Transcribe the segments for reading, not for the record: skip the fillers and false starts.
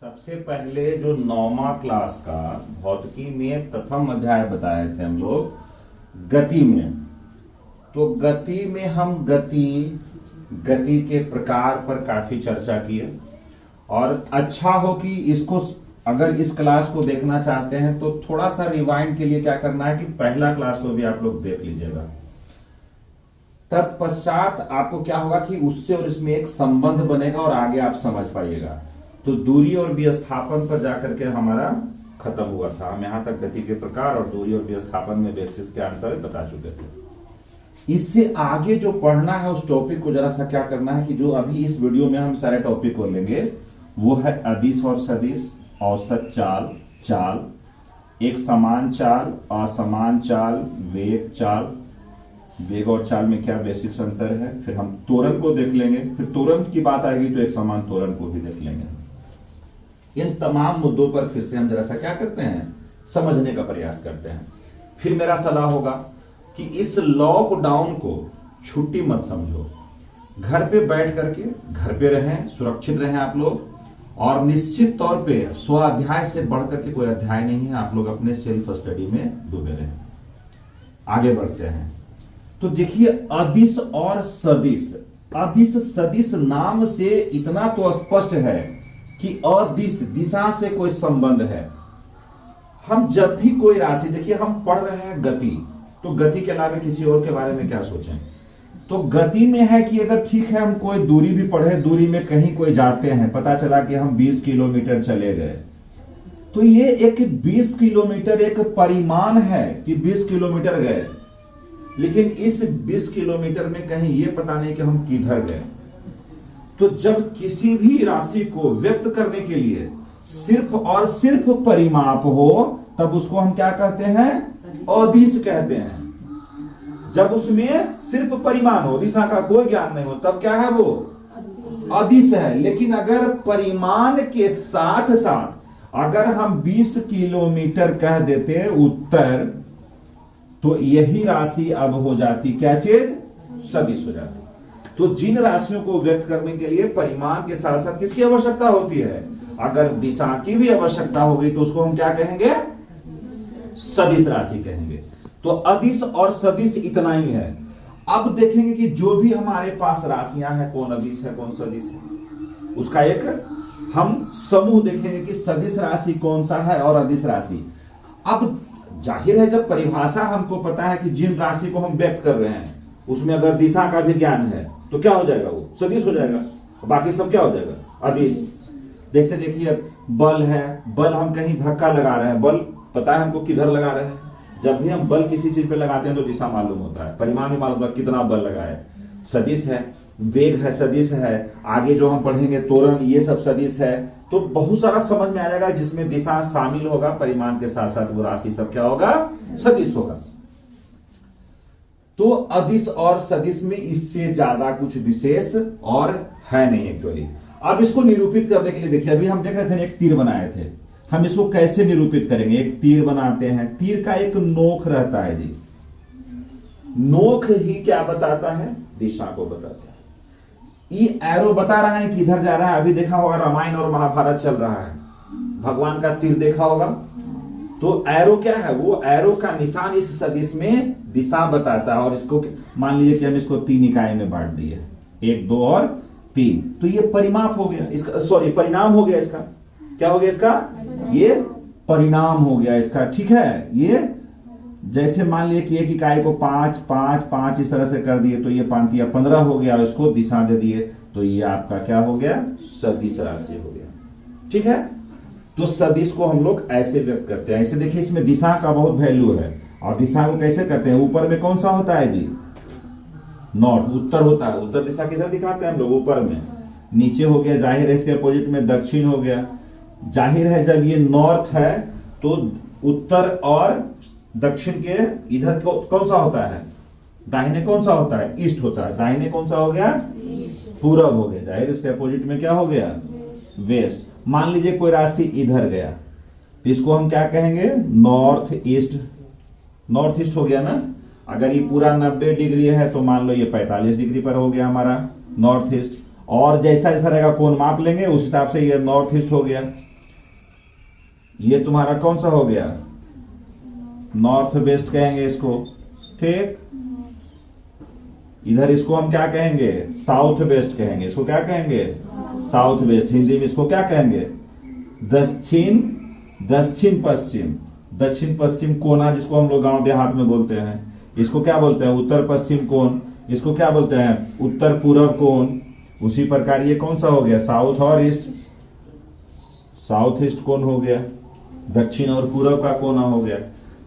सबसे पहले जो 9वां क्लास का भौतिकी में प्रथम अध्याय बताए थे हम लोग गति में। तो गति में हम गति के प्रकार पर काफी चर्चा किए। और अच्छा हो कि इसको अगर इस क्लास को देखना चाहते हैं तो थोड़ा सा रिवाइंड के लिए क्या करना है कि पहला क्लास को भी आप लोग देख लीजिएगा। तत्पश्चात आपको क्या होगा कि उससे और इसमें एक संबंध बनेगा और आगे आप समझ पाइएगा। तो दूरी और विस्थापन पर जाकर के हमारा खत्म हुआ था। हम यहां तक गति के प्रकार और दूरी और विस्थापन में बेसिस के अंतर बता चुके थे। इससे आगे जो पढ़ना है उस टॉपिक को जरा सा क्या करना है कि जो अभी इस वीडियो में हम सारे टॉपिक को लेंगे वो है अदिश और सदिश, औसत चाल, चाल, एक समान चाल, असमान चाल, वेग और चाल में क्या बेसिक्स अंतर है। फिर हम त्वरण को देख लेंगे, फिर त्वरण की बात आएगी तो एक समान त्वरण को भी देख लेंगे। इन तमाम मुद्दों पर फिर से हम जरा सा क्या करते हैं, समझने का प्रयास करते हैं। फिर मेरा सलाह होगा कि इस लॉकडाउन को छुट्टी मत समझो। घर पे बैठ करके घर पे रहें, सुरक्षित रहें आप लोग। और निश्चित तौर पे स्वाध्याय से बढ़ करके कोई अध्याय नहीं है। आप लोग अपने सेल्फ स्टडी में डूबे रहें। आगे बढ़ते हैं। तो देखिए अदिश और सदिश, अदिश सदिश नाम से इतना तो स्पष्ट है कि अदिश दिशा से कोई संबंध है। हम जब भी कोई राशि, देखिए हम पढ़ रहे हैं गति, तो गति के अलावा किसी और के बारे में क्या सोचें। तो गति में है कि अगर ठीक है हम कोई दूरी भी पढ़े, दूरी में कहीं कोई जाते हैं, पता चला कि हम 20 किलोमीटर चले गए, तो ये एक 20 किलोमीटर एक परिमाण है कि 20 किलोमीटर गए। लेकिन इस 20 किलोमीटर में कहीं ये पता नहीं कि हम किधर गए। तो जब किसी भी राशि को व्यक्त करने के लिए सिर्फ और सिर्फ परिमाप हो तब उसको हम क्या कहते हैं, अदिश कहते हैं। जब उसमें सिर्फ परिमाण हो, दिशा का कोई ज्ञान नहीं हो, तब क्या है, वो अदिश है। लेकिन अगर परिमाण के साथ साथ अगर हम 20 किलोमीटर कह देते उत्तर, तो यही राशि अब हो जाती क्या चीज, सदिश हो जाती। तो जिन राशियों को व्यक्त करने के लिए परिमाण के साथ साथ किसकी आवश्यकता होती है, अगर दिशा की भी आवश्यकता होगी तो उसको हम क्या कहेंगे, सदिश राशि कहेंगे। तो अदिश और सदिश इतना ही है। अब देखेंगे कि जो भी हमारे पास राशियां हैं, कौन अदिश है कौन सदिश है, उसका एक हम समूह देखेंगे कि सदिश राशि कौन सा है और अदिश राशि। अब जाहिर है जब परिभाषा हमको पता है कि जिन राशि को हम व्यक्त कर रहे हैं उसमें अगर दिशा का भी ज्ञान है तो क्या हो जाएगा, वो सदिश हो जाएगा। बाकी सब क्या हो जाएगा, अदिश। जैसे देखिए बल है, बल हम कहीं धक्का लगा रहे हैं, बल पता है हमको किधर लगा रहे हैं। जब भी हम बल किसी चीज पे लगाते हैं तो दिशा मालूम होता है, परिमाण भी मालूम होता है कितना बल लगा है, सदिश है। वेग है, सदिश है। आगे जो हम पढ़ेंगे त्वरण, ये सब सदिश है। तो बहुत सारा समझ में आ जाएगा जिसमें दिशा शामिल होगा, परिमाण के साथ साथ वो राशि सब क्या होगा, सदिश होगा। तो अदिश और सदिश में इससे ज्यादा कुछ विशेष और है नहीं एक्चुअली। अब इसको निरूपित करने के लिए देखिए, अभी हम देख रहे थे एक तीर बनाए थे, हम इसको कैसे निरूपित करेंगे। एक तीर बनाते हैं, तीर का एक नोक रहता है जी। नोक ही क्या बताता है, दिशा को बताता है। ये एरो बता रहा है कि इधर जा रहा है। अभी देखा होगा रामायण और महाभारत चल रहा है, भगवान का तीर देखा होगा। तो एरो क्या है, वो एरो का निशान इस सदिश में दिशा बताता है। और इसको मान लीजिए कि हम इसको 3 इकाई में बांट दिए, 1, 2 और 3। तो ये परिमाप हो गया इसका, सॉरी परिणाम हो गया इसका। क्या हो गया इसका, ये परिणाम हो गया इसका। ठीक है, ये जैसे मान लिया कि एक इकाई को 5, 5, 5 इस तरह से कर दिए तो ये 5 या 15 हो गया, इसको दिशा दे दिए तो ये आपका क्या हो गया, सदिश राशि हो गया। ठीक है, तो सदिश को हम लोग ऐसे व्यक्त करते हैं। ऐसे देखिए इसमें दिशा का बहुत वैल्यू है। और दिशा को कैसे करते हैं, ऊपर में कौन सा होता है जी, नॉर्थ, उत्तर होता है। उत्तर दिशा किधर दिखाते हैं हम लोग, ऊपर में। नीचे हो गया, जाहिर है इसके अपोजिट में दक्षिण हो गया। जाहिर है जब ये नॉर्थ है तो उत्तर और दक्षिण के इधर कौन सा होता है, दाहिने कौन सा होता है, ईस्ट होता है। दाहिने कौन सा हो गया, पूरब हो गया। जाहिर इसके अपोजिट में क्या हो गया, वेस्ट। मान लीजिए कोई राशि इधर गया, इसको हम क्या कहेंगे, नॉर्थ ईस्ट। नॉर्थ ईस्ट हो गया ना। अगर ये पूरा 90 डिग्री है तो मान लो ये 45 डिग्री पर हो गया हमारा नॉर्थ ईस्ट। और जैसा जैसा रहेगा कोण माप लेंगे उस हिसाब से ये नॉर्थ ईस्ट हो गया। ये तुम्हारा कौन सा हो गया, नॉर्थ वेस्ट कहेंगे इसको, ठीक। इधर इसको हम क्या कहेंगे, साउथ वेस्ट कहेंगे, इसको क्या कहेंगे, साउथ वेस्ट। हिंदी में इसको क्या कहेंगे, दक्षिण दक्षिण पश्चिम, दक्षिण पश्चिम कोना जिसको हम लोग गांव देहात में बोलते हैं, इसको क्या बोलते हैं, उत्तर पश्चिम कोण, इसको क्या बोलते हैं, उत्तर पूर्व कोण। उसी प्रकार ये कौन सा हो गया, साउथ और ईस्ट, साउथ ईस्ट कोण हो गया, दक्षिण और पूर्व का कोना हो गया।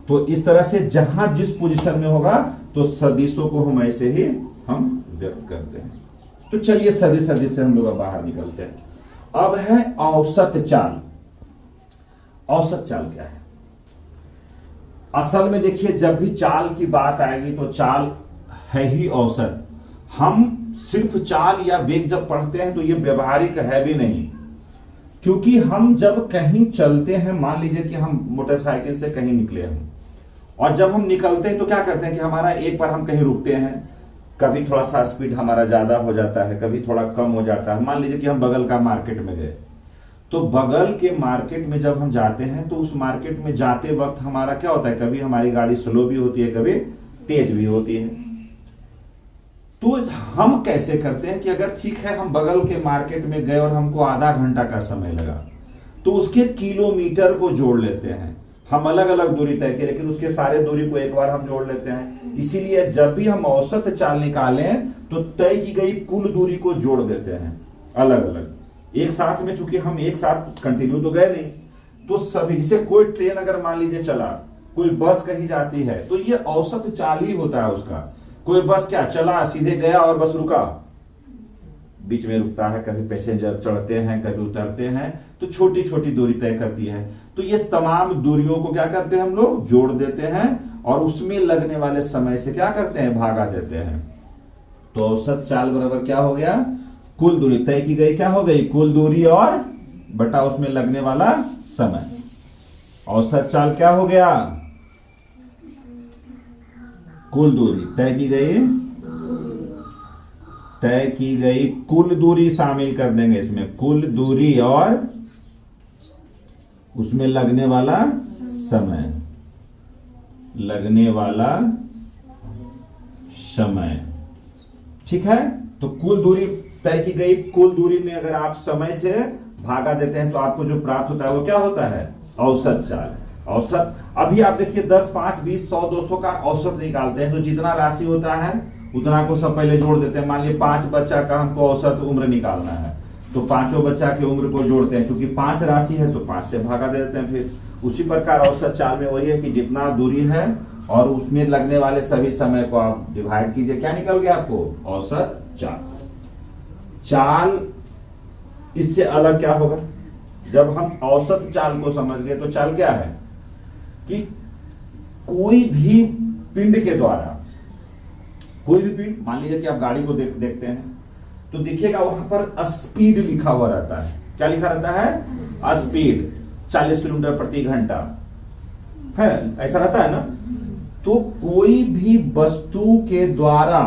तो इस तरह से जहां जिस पोजीशन में होगा तो सदिशों को हम ऐसे ही हम व्यक्त करते हैं। तो चलिए सदिश सदिश से हम लोग बाहर निकलते हैं। अब है औसत चाल। औसत चाल क्या है? असल में देखिए, जब भी चाल की बात आएगी तो चाल है ही औसत। हम सिर्फ चाल या वेग जब पढ़ते हैं तो ये व्यवहारिक है भी नहीं, क्योंकि हम जब कहीं चलते हैं, मान लीजिए कि हम मोटरसाइकिल से कहीं निकले हैं, और जब हम निकलते हैं तो क्या करते हैं कि हमारा एक बार हम कहीं रुकते हैं, कभी थोड़ा सा स्पीड हमारा ज्यादा हो जाता है, कभी थोड़ा कम हो जाता है। मान लीजिए कि हम बगल का मार्केट में गए, तो बगल के मार्केट में जब हम जाते हैं तो उस मार्केट में जाते वक्त हमारा क्या होता है, कभी हमारी गाड़ी स्लो भी होती है, कभी तेज भी होती है। तो हम कैसे करते हैं कि अगर ठीक है हम बगल के मार्केट में गए और हमको आधा घंटा का समय लगा, तो उसके किलोमीटर को जोड़ लेते हैं। हम अलग अलग दूरी तय की, लेकिन उसके सारे दूरी को एक बार हम जोड़ लेते हैं। इसीलिए जब भी हम औसत चाल निकालें तो तय की गई कुल दूरी को जोड़ देते हैं अलग अलग। एक साथ में, चूंकि हम एक साथ कंटिन्यू तो गए नहीं, तो सभी, जैसे कोई ट्रेन अगर मान लीजिए चला, कोई बस कहीं जाती है, तो ये औसत चाल ही होता है उसका। कोई बस क्या चला, सीधे गया और बस रुका, बीच में रुकता है, कभी पैसेंजर चढ़ते हैं, कभी उतरते हैं, तो छोटी छोटी दूरी तय करती है। तो ये तमाम दूरियों को क्या करते हैं हम लोग, जोड़ देते हैं, और उसमें लगने वाले समय से क्या करते हैं, भागा देते हैं। तो औसत चाल बराबर क्या हो गया, कुल दूरी तय की गई, क्या हो गई, कुल दूरी और बटा उसमें लगने वाला समय। औसत चाल क्या हो गया, कुल दूरी तय की गई कुल दूरी शामिल कर देंगे इसमें, कुल दूरी और उसमें लगने वाला समय, ठीक है। तो कुल दूरी तय की गई, कुल दूरी में अगर आप समय से भागा देते हैं तो आपको जो प्राप्त होता है वो क्या होता है, औसत चाल। औसत, अभी आप देखिए 10, 5, 20, 100, 200 का औसत निकालते हैं, तो जितना राशि होता है उतना को सब पहले जोड़ देते हैं। मान लीजिए 5 बच्चा का हमको औसत उम्र निकालना है, तो पांचों बच्चा की उम्र को जोड़ते हैं, क्योंकि 5 राशि है तो 5 से भागा दे देते हैं। फिर उसी प्रकार औसत चाल में वही है कि जितना दूरी है और उसमें लगने वाले सभी समय को आप डिवाइड कीजिए, क्या निकल गया आपको, औसत चाल। चाल इससे अलग क्या होगा, जब हम औसत चाल को समझ गए तो चाल क्या है कि कोई भी पिंड के द्वारा, कोई भी पिंड, मान लीजिए कि आप गाड़ी को देखते हैं तो देखिएगा वहां पर स्पीड लिखा हुआ रहता है। क्या लिखा रहता है, स्पीड 40 किलोमीटर प्रति घंटा है, ऐसा रहता है ना। तो कोई भी वस्तु के द्वारा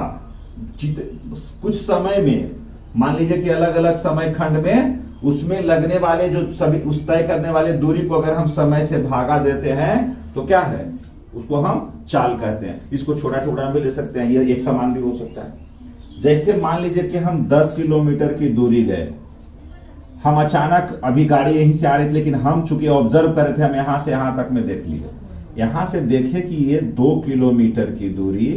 कुछ समय में, मान लीजिए कि अलग अलग समय खंड में, उसमें लगने वाले जो सभी उस तय करने वाले दूरी को अगर हम समय से भागा देते हैं तो क्या है, उसको हम चाल कहते हैं। इसको छोटा टुकड़ा में ले सकते हैं, यह एक समान भी हो सकता है। जैसे मान लीजिए कि हम 10 किलोमीटर की दूरी गए, हम अचानक, अभी गाड़ी यहीं से आ रही थी लेकिन हम चूंकि ऑब्जर्व कर रहे थे, हम यहां से यहां तक में देख लिए, यहां से देखे कि ये 2 किलोमीटर की दूरी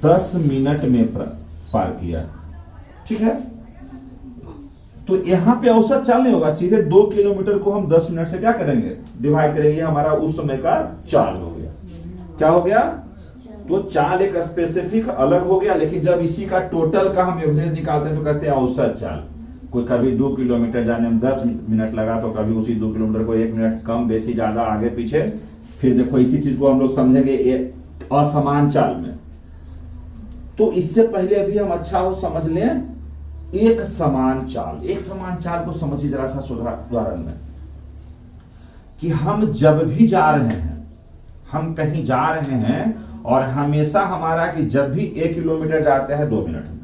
10 मिनट में पार किया, ठीक है। तो यहां पे औसत चाल नहीं होगा, सीधे 2 किलोमीटर को हम 10 मिनट से क्या करेंगे, डिवाइड करेंगे, हमारा उस समय का चाल हो गया। क्या हो गया, तो चाल एक स्पेसिफिक अलग हो गया, लेकिन जब इसी का टोटल का हम एवरेज निकालते हैं तो कहते हैं औसत चाल। कोई कभी 2 किलोमीटर जाने में 10 मिनट लगा, तो कभी उसी 2 किलोमीटर को 1 मिनट कम बेसी ज्यादा आगे पीछे। फिर देखो इसी चीज को हम लोग समझेंगे असमान चाल में। तो इससे पहले अभी हम अच्छा हो समझ लें एक समान चाल। एक समान चाल को समझिए जरा सा उदाहरण में, कि हम जब भी जा रहे हैं, हम कहीं जा रहे हैं और हमेशा हमारा कि जब भी 1 किलोमीटर जाते हैं 2 मिनट में,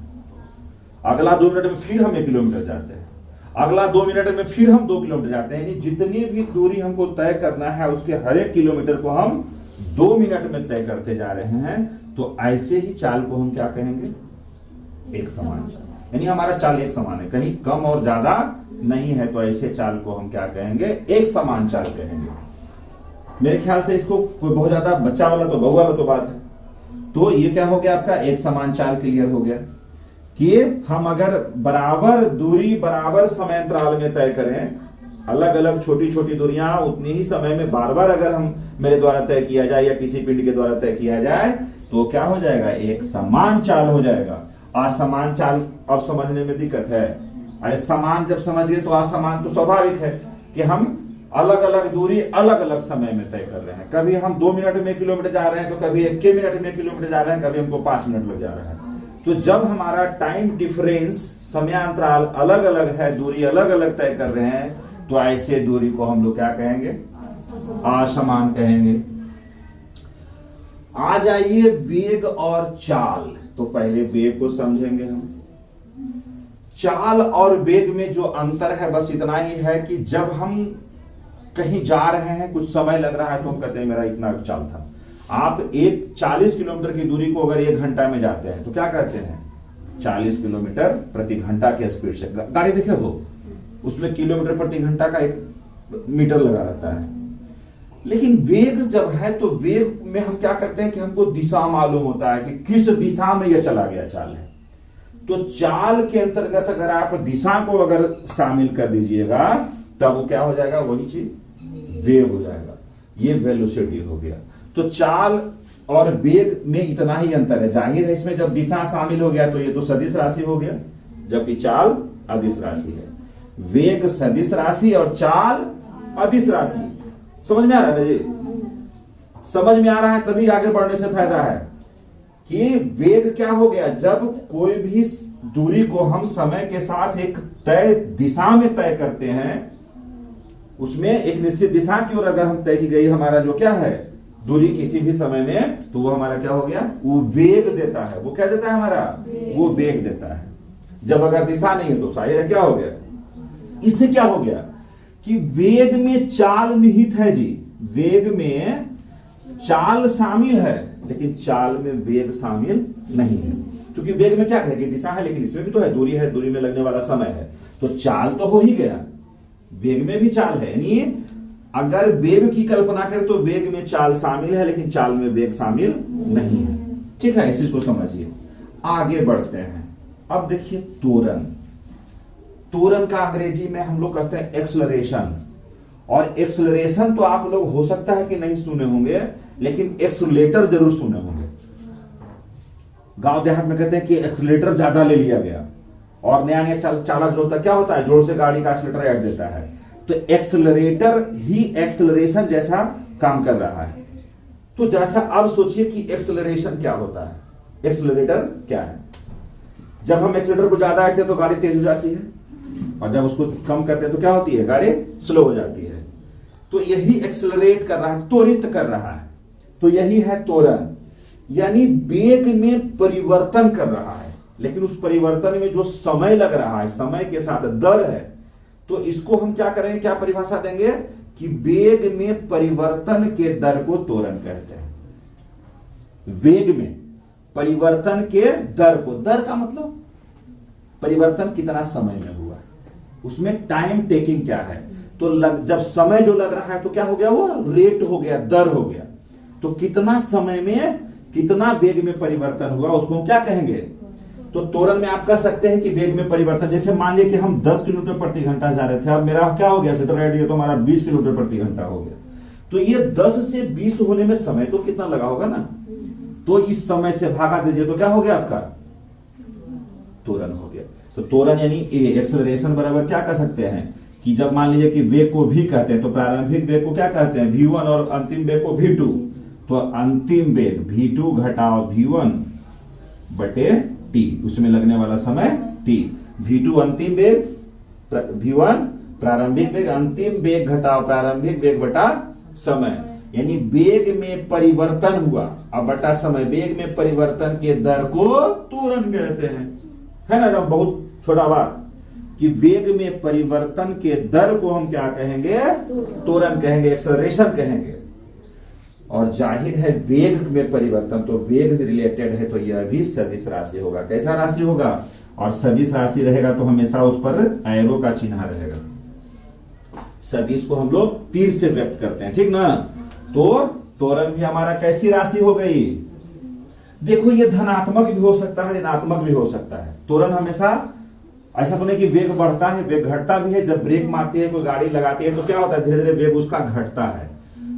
अगला 2 मिनट में फिर हम 1 किलोमीटर जाते हैं, अगला 2 मिनट में फिर हम 2 किलोमीटर जाते हैं। यानी जितनी भी दूरी हमको तय करना है उसके हर एक किलोमीटर को हम 2 मिनट में तय करते जा रहे हैं। तो ऐसे ही चाल को हम क्या कहेंगे? एक समान चाल। यानी हमारा चाल एक समान है, कहीं कम और ज्यादा नहीं है। तो ऐसे चाल को हम क्या कहेंगे? एक समान चाल कहेंगे। मेरे ख्याल से इसको कोई बहुत ज्यादा बच्चा वाला तो बहु वाला तो बात है। तो ये क्या हो गया आपका? एक समान चाल क्लियर हो गया कि हम अगर बराबर दूरी बराबर समय अंतराल में तय करें, अलग अलग छोटी छोटी दूरियां उतनी ही समय में बार बार अगर हम मेरे द्वारा तय किया जाए या किसी पिंड के द्वारा तय किया जाए तो क्या हो जाएगा? एक समान चाल हो जाएगा। असमान चाल अब समझने में दिक्कत है। अरे समान जब समझ गए तो असमान तो स्वाभाविक है कि हम अलग अलग दूरी अलग अलग समय में तय कर रहे हैं। कभी हम 2 मिनट में किलोमीटर जा रहे हैं, तो कभी 1 मिनट में किलोमीटर जा रहे हैं, कभी हमको 5 मिनट लग जा रहा है। तो जब हमारा टाइम डिफरेंस, समयांतराल अलग अलग है, दूरी अलग अलग तय कर रहे हैं, तो ऐसे दूरी को हम लोग क्या कहेंगे? असमान कहेंगे। आ जाइए वेग और चाल। तो पहले वेग को समझेंगे हम। चाल और वेग में जो अंतर है बस इतना ही है कि जब हम कहीं जा रहे हैं, कुछ समय लग रहा है, तो हम कहते हैं मेरा इतना चाल था। आप 40 किलोमीटर की दूरी को अगर 1 घंटा में जाते हैं तो क्या कहते हैं? 40 किलोमीटर प्रति घंटा के स्पीड से। गाड़ी देखे हो, उसमें किलोमीटर प्रति घंटा का 1 मीटर लगा रहता है। लेकिन वेग जब है तो वेग में हम क्या करते हैं कि हमको दिशा मालूम होता है कि किस दिशा में यह चला गया चाल है। तो चाल के अंतर्गत अगर आप दिशा को अगर शामिल कर दीजिएगा तब वो क्या हो जाएगा? वही चीज वेग हो जाएगा। ये वेलोसिटी हो गया। तो चाल और वेग में इतना ही अंतर है। जाहिर है इसमें जब दिशा शामिल हो गया तो ये तो सदिश राशि हो गया, जबकि चाल अदिश राशि है। वेग सदिश राशि और चाल अदिश राशि। समझ में आ रहा है जी? समझ में आ रहा है तभी आगे बढ़ने से फायदा है कि वेग क्या हो गया? जब कोई भी दूरी को हम समय के साथ एक तय दिशा में तय करते हैं, उसमें एक निश्चित दिशा की ओर अगर हम तय की गई हमारा जो क्या है दूरी किसी भी समय में, तो वो हमारा क्या हो गया? वो वेग देता है। वो क्या देता है हमारा? वो वेग देता है। जब अगर दिशा नहीं है तो शायद क्या हो गया? इससे क्या हो गया कि वेग में चाल निहित है जी। वेग में चाल शामिल है लेकिन चाल में वेग शामिल नहीं है। क्योंकि वेग में क्या है कि दिशा है, लेकिन इसमें भी तो है दूरी है, दूरी में लगने वाला समय है। तो चाल तो हो ही गया, वेग में भी चाल है। यानी अगर वेग की कल्पना करें तो वेग में चाल शामिल है लेकिन चाल में वेग शामिल नहीं है। ठीक है, इस चीज को समझिए। आगे बढ़ते हैं। अब देखिए त्वरण। त्वरण का अंग्रेजी में हम लोग कहते हैं एक्सलरेशन। और एक्सलरेशन तो आप लोग हो सकता है कि नहीं सुने होंगे, लेकिन एक्सलेटर जरूर सुने होंगे। गांव देहात में कहते हैं कि एक्सलेटर ज्यादा ले लिया गया। और नया नया चालक जो होता है क्या होता है? जोर से गाड़ी का एक्सलेटर ऐड देता है। तो एक्सलरेटर ही एक्सलरेशन जैसा काम कर रहा है। तो जैसा अब सोचिए कि एक्सलरेशन क्या होता है, एक्सलरेटर क्या है। जब हम एक्सलेटर को ज्यादा ऐडते हैं तो गाड़ी तेज हो जाती है, और जब उसको कम करते हैं तो क्या होती है? गाड़ी स्लो हो जाती है। तो यही एक्सलरेट कर रहा है, त्वरित कर रहा है। तो यही है त्वरण। यानी वेग में परिवर्तन कर रहा है, लेकिन उस परिवर्तन में जो समय लग रहा है, समय के साथ दर है, तो इसको हम क्या करेंगे? क्या परिभाषा देंगे कि वेग में परिवर्तन के दर को त्वरण कहते हैं। वेग में परिवर्तन के दर को, दर का मतलब परिवर्तन कितना समय में हुआ, उसमें टाइम टेकिंग क्या है। तो जब समय जो लग रहा है तो क्या हो गया? वो रेट हो गया, दर हो गया। तो कितना समय में कितना वेग में परिवर्तन हुआ उसको हम क्या कहेंगे? तो त्वरण में आप कह सकते हैं कि वेग में परिवर्तन। जैसे मान लिया कि हम 10 किलोमीटर प्रति घंटा जा रहे थे, अब मेरा क्या हो गया? सेटर राइट दिया तो हमारा 20 किलोमीटर प्रति घंटा हो गया। तो ये 10 से 20 होने में समय तो कितना लगा होगा ना? तो इस समय से भागा दीजिए तो क्या हो गया आपका? त्वरण हो गया। तो त्वरण यानी एक्सेलरेशन बराबर क्या कह सकते हैं कि जब मान लीजिए कि वेग को भी कहते हैं तो प्रारंभिक वेग को क्या कहते हैं? v1 और अंतिम वेग को v2। तो अंतिम वेग v2 घटाओ v1 बटे t, उसमें लगने वाला समय t। v2 अंतिम वेग, v1 प्रारंभिक वेग, अंतिम वेग घटाओ प्रारंभिक वेग बटा समय। यानी वेग में परिवर्तन हुआ अब बटा समय। वेग में परिवर्तन के दर को त्वरण कहते हैं, है ना? जब बहुत छोटा बात कि वेग में परिवर्तन के दर को हम क्या कहेंगे? त्वरण कहेंगे, एक्सेलरेशन कहेंगे। और जाहिर है वेग में परिवर्तन तो वेग से रिलेटेड है, तो यह भी सदिश राशि होगा। कैसा राशि होगा? और सदिश राशि रहेगा तो हमेशा उस पर एरो का चिन्ह रहेगा। सदिश को हम लोग तीर से व्यक्त करते हैं, ठीक ना? तो त्वरण भी हमारा कैसी राशि हो गई? देखो ये धनात्मक भी हो सकता है, ऋणात्मक भी हो सकता है। त्वरण हमेशा ऐसा तो नहीं कि वेग बढ़ता है, वेग घटता भी है। जब ब्रेक मारती है, कोई गाड़ी लगाती है तो क्या होता है? धीरे धीरे वेग उसका घटता है।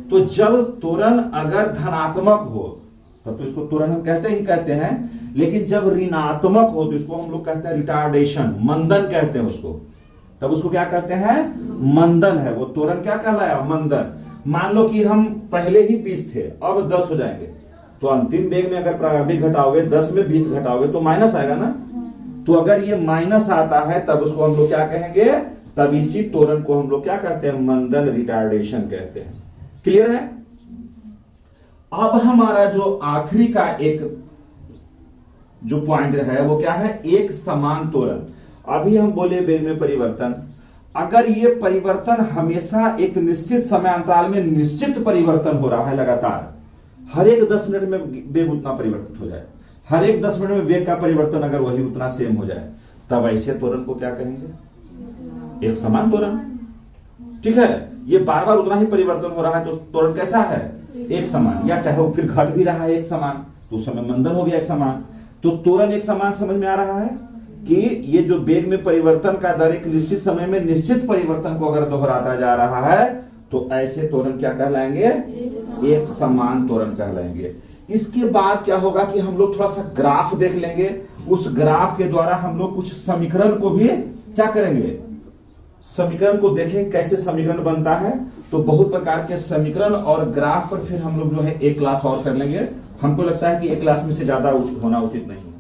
तो जब त्वरण अगर धनात्मक हो तब तो इसको त्वरण हम कहते हैं, लेकिन जब ऋणात्मक हो तो इसको हम लोग कहते हैं रिटार्डेशन, मंदन कहते हैं उसको। तब उसको क्या कहते हैं? मंदन है वो। त्वरण क्या कहलाया? मंदन। मान लो कि हम पहले ही 20 थे, अब 10 हो जाएंगे, तो अंतिम वेग में अगर प्रारंभिक घटाओगे, 10 में 20 घटाओगे तो माइनस आएगा ना। तो अगर ये माइनस आता है तब उसको हम लोग क्या कहेंगे? तब इसी त्वरण को हम लोग क्या कहते हैं? मंदन, रिटार्डेशन कहते हैं। क्लियर है? अब हमारा जो आखिरी का एक जो पॉइंट है वो क्या है? एक समान त्वरण। अभी हम बोले वेग में परिवर्तन, अगर ये परिवर्तन हमेशा एक निश्चित समय अंतराल में निश्चित परिवर्तन हो रहा है लगातार, हर एक 10 मिनट में वेग उतना परिवर्तित हो जाए, हर एक 10 मिनट में वेग का परिवर्तन अगर वही उतना सेम हो जाए, तब ऐसे त्वरण को क्या कहेंगे? एक समान त्वरण। ठीक है? ये बार बार उतना ही परिवर्तन हो रहा है तो त्वरण कैसा है? एक समान। या चाहे वो फिर घट भी रहा है एक समान, तो उस समय मंदन हो गया एक समान। तो त्वरण एक समान समझ में आ रहा है कि ये जो वेग में परिवर्तन का दर एक निश्चित समय में निश्चित परिवर्तन को अगर दोहराता जा रहा है तो ऐसे त्वरण क्या कहलाएंगे? एक समान त्वरण कहलाएंगे। इसके बाद क्या होगा कि हम लोग थोड़ा सा ग्राफ देख लेंगे। उस ग्राफ के द्वारा हम लोग कुछ समीकरण को भी क्या करेंगे? समीकरण को देखें कैसे समीकरण बनता है। तो बहुत प्रकार के समीकरण और ग्राफ पर फिर हम लोग जो है एक क्लास और कर लेंगे। हमको लगता है कि एक क्लास में से ज्यादा होना उचित नहीं।